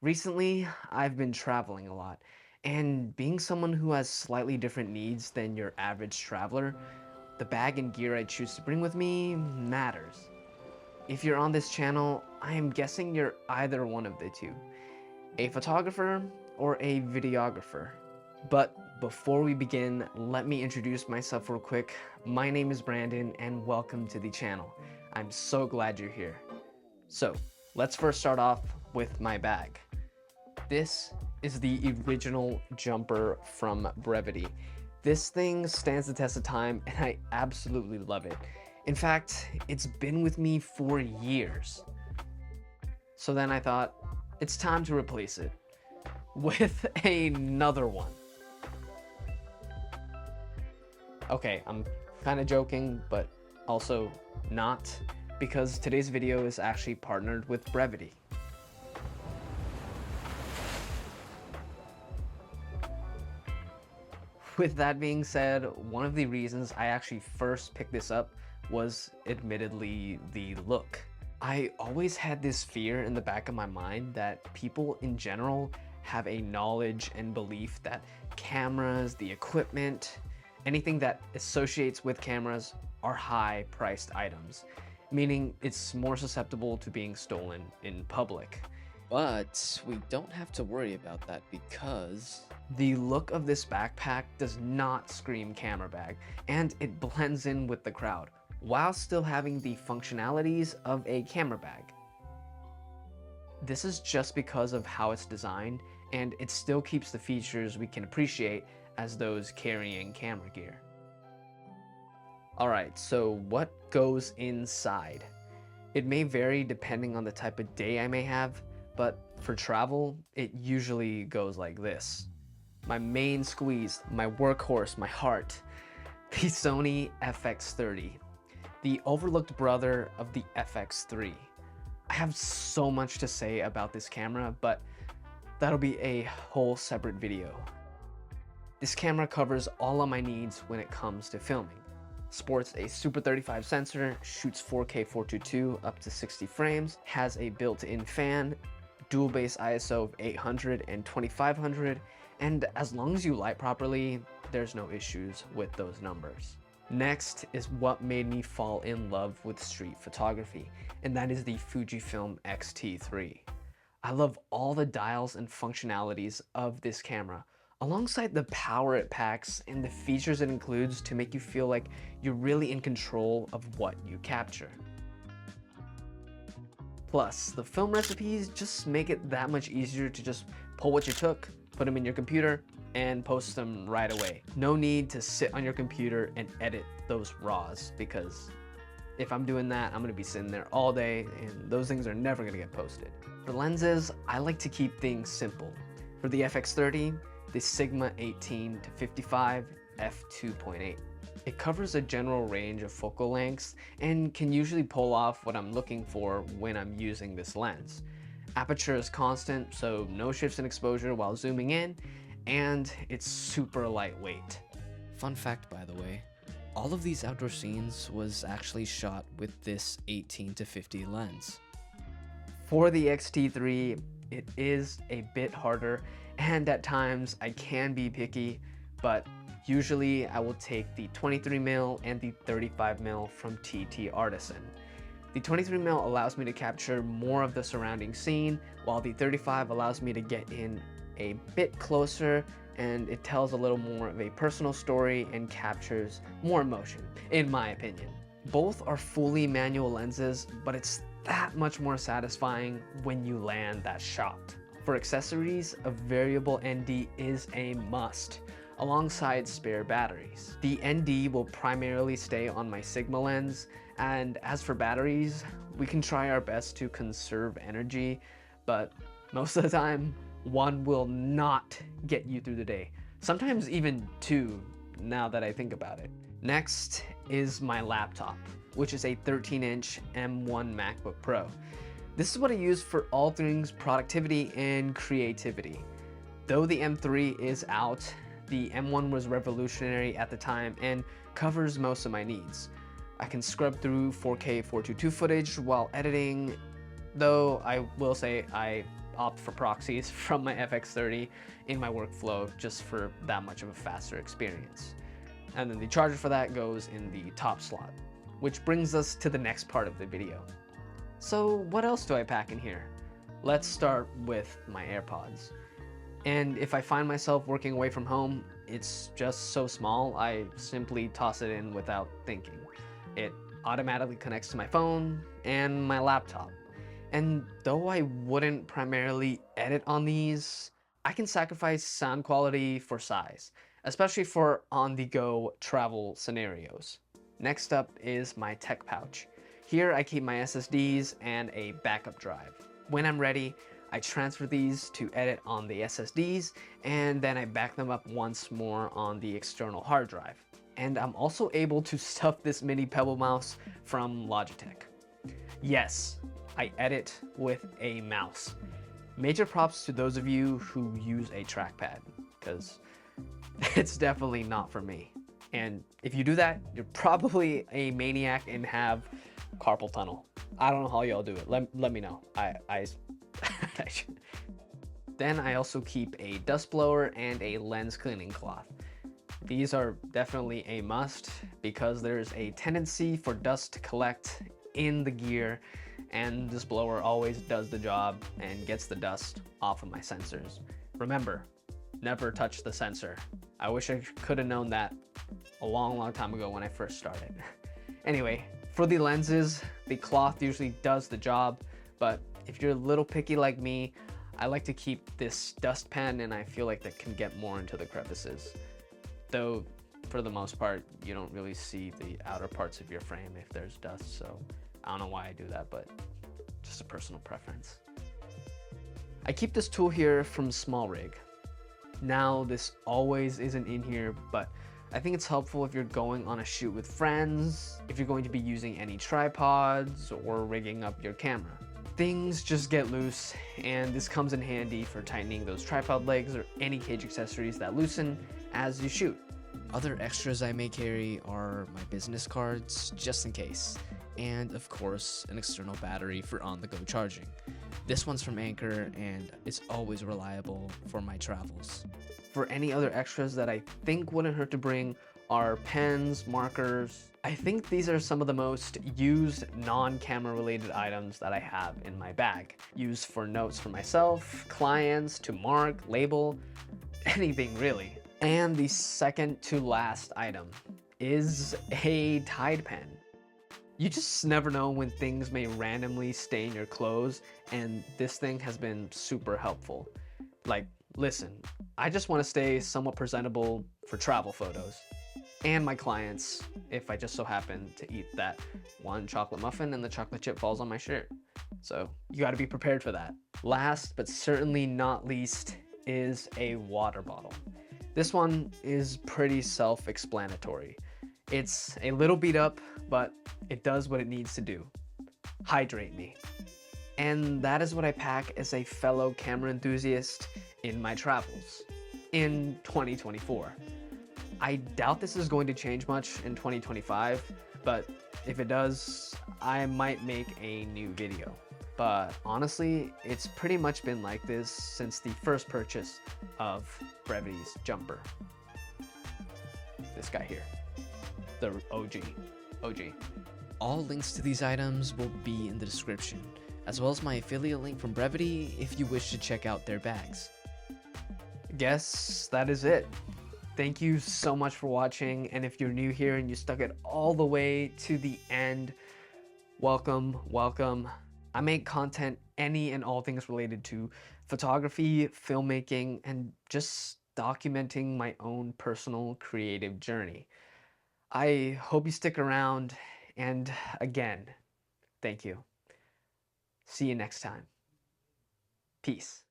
Recently, I've been traveling a lot, and being someone who has slightly different needs than your average traveler, the bag and gear I choose to bring with me matters. If you're on this channel, I am guessing you're either one of the two, a photographer or a videographer. But before we begin, let me introduce myself real quick. My name is Brandon and welcome to the channel. I'm so glad you're here. So, let's first start off with my bag. This is the original jumper from Brevity. This thing stands the test of time and I absolutely love it. In fact, it's been with me for years. So then I thought, it's time to replace it with another one. Okay, I'm kind of joking, but also not, because today's video is actually partnered with Brevity. With that being said, one of the reasons I actually first picked this up was admittedly the look. I always had this fear in the back of my mind that people in general have a knowledge and belief that cameras, the equipment, anything that associates with cameras are high-priced items, meaning it's more susceptible to being stolen in public. But we don't have to worry about that because The look of this backpack does not scream camera bag, and it blends in with the crowd, while still having the functionalities of a camera bag. This is just because of how it's designed, and it still keeps the features we can appreciate as those carrying camera gear. Alright, so what goes inside? It may vary depending on the type of day I may have, but for travel, it usually goes like this. My main squeeze, my workhorse, my heart, the Sony FX30, the overlooked brother of the FX3. I have so much to say about this camera, but that'll be a whole separate video. This camera covers all of my needs when it comes to filming. Sports a Super 35 sensor, shoots 4K 422 up to 60 frames, has a built-in fan, dual base ISO of 800 and 2500, and as long as you light properly, there's no issues with those numbers. Next is what made me fall in love with street photography, and that is the Fujifilm X-T3. I love all the dials and functionalities of this camera, alongside the power it packs and the features it includes to make you feel like you're really in control of what you capture. Plus, the film recipes just make it that much easier to just pull what you took, put them in your computer, and post them right away. No need to sit on your computer and edit those RAWs, because if I'm doing that, I'm gonna be sitting there all day and those things are never gonna get posted. For lenses, I like to keep things simple. For the FX30, the Sigma 18 to 55 f2.8. It covers a general range of focal lengths and can usually pull off what I'm looking for when I'm using this lens. Aperture is constant, so no shifts in exposure while zooming in, and it's super lightweight. fun fact by the way, all of these outdoor scenes was actually shot with this 18 to 50 lens. For the X-T3, it is a bit harder, and at times I can be picky, but usually I will take the 23mm and the 35mm from TT Artisan. The 23mm allows me to capture more of the surrounding scene, while the 35 allows me to get in a bit closer, and it tells a little more of a personal story and captures more emotion, in my opinion. Both are fully manual lenses, but it's that much more satisfying when you land that shot. For accessories, a variable ND is a must, alongside spare batteries. The ND will primarily stay on my Sigma lens, and as for batteries, we can try our best to conserve energy, but most of the time, one will not get you through the day. Sometimes even two, now that I think about it. Next is my laptop, which is a 13-inch M1 MacBook Pro. This is what I use for all things productivity and creativity. Though the M3 is out, the M1 was revolutionary at the time and covers most of my needs. I can scrub through 4K 422 footage while editing, though I will say I opt for proxies from my FX30 in my workflow just for that much of a faster experience. And then the charger for that goes in the top slot, which brings us to the next part of the video. So what else do I pack in here? Let's start with my AirPods. And if I find myself working away from home, it's just so small, I simply toss it in without thinking. It automatically connects to my phone and my laptop. And though I wouldn't primarily edit on these, I can sacrifice sound quality for size, especially for on-the-go travel scenarios. Next up is my tech pouch. Here I keep my SSDs and a backup drive. When I'm ready, I transfer these to edit on the SSDs, and then I back them up once more on the external hard drive. And I'm also able to stuff this mini Pebble mouse from Logitech. Yes, I edit with a mouse. Major props to those of you who use a trackpad, because it's definitely not for me. And if you do that, you're probably a maniac and have carpal tunnel. I don't know how y'all do it. Let me know. Then I also keep a dust blower and a lens cleaning cloth. These are definitely a must because there's a tendency for dust to collect in the gear, and this blower always does the job and gets the dust off of my sensors. Remember, never touch the sensor. I wish I could have known that a long time ago when I first started. Anyway, for the lenses, the cloth usually does the job, but if you're a little picky like me, I like to keep this dustpan, and I feel like that can get more into the crevices. Though, for the most part, you don't really see the outer parts of your frame if there's dust, so I don't know why I do that, but just a personal preference. I keep this tool here from Small Rig. Now, this always isn't in here, but I think it's helpful if you're going on a shoot with friends, if you're going to be using any tripods, or rigging up your camera. Things just get loose, and this comes in handy for tightening those tripod legs or any cage accessories that loosen as you shoot. Other extras I may carry are my business cards, just in case, and of course, an external battery for on-the-go charging. This one's from Anchor, and it's always reliable for my travels. For any other extras that I think wouldn't hurt to bring are pens, markers. I think these are some of the most used non-camera related items that I have in my bag. Used for notes for myself, clients, to mark, label, anything really. And the second to last item is a Tide pen. You just never know when things may randomly stain your clothes, and this thing has been super helpful. Like, listen, I just want to stay somewhat presentable for travel photos. And my clients, if I just so happen to eat that one chocolate muffin and the chocolate chip falls on my shirt. So you got to be prepared for that. Last but certainly not least is a water bottle. This one is pretty self-explanatory. It's a little beat up, but it does what it needs to do. Hydrate me. And that is what I pack as a fellow camera enthusiast in my travels in 2024. I doubt this is going to change much in 2025, but if it does, I might make a new video. But honestly, it's pretty much been like this since the first purchase of Brevity's jumper. This guy here, the OG. All links to these items will be in the description, as well as my affiliate link from Brevity if you wish to check out their bags. Guess that is it. Thank you so much for watching, and if you're new here and you stuck it all the way to the end, welcome. I make content any and all things related to photography, filmmaking, and just documenting my own personal creative journey. I hope you stick around, and again, thank you. See you next time. Peace.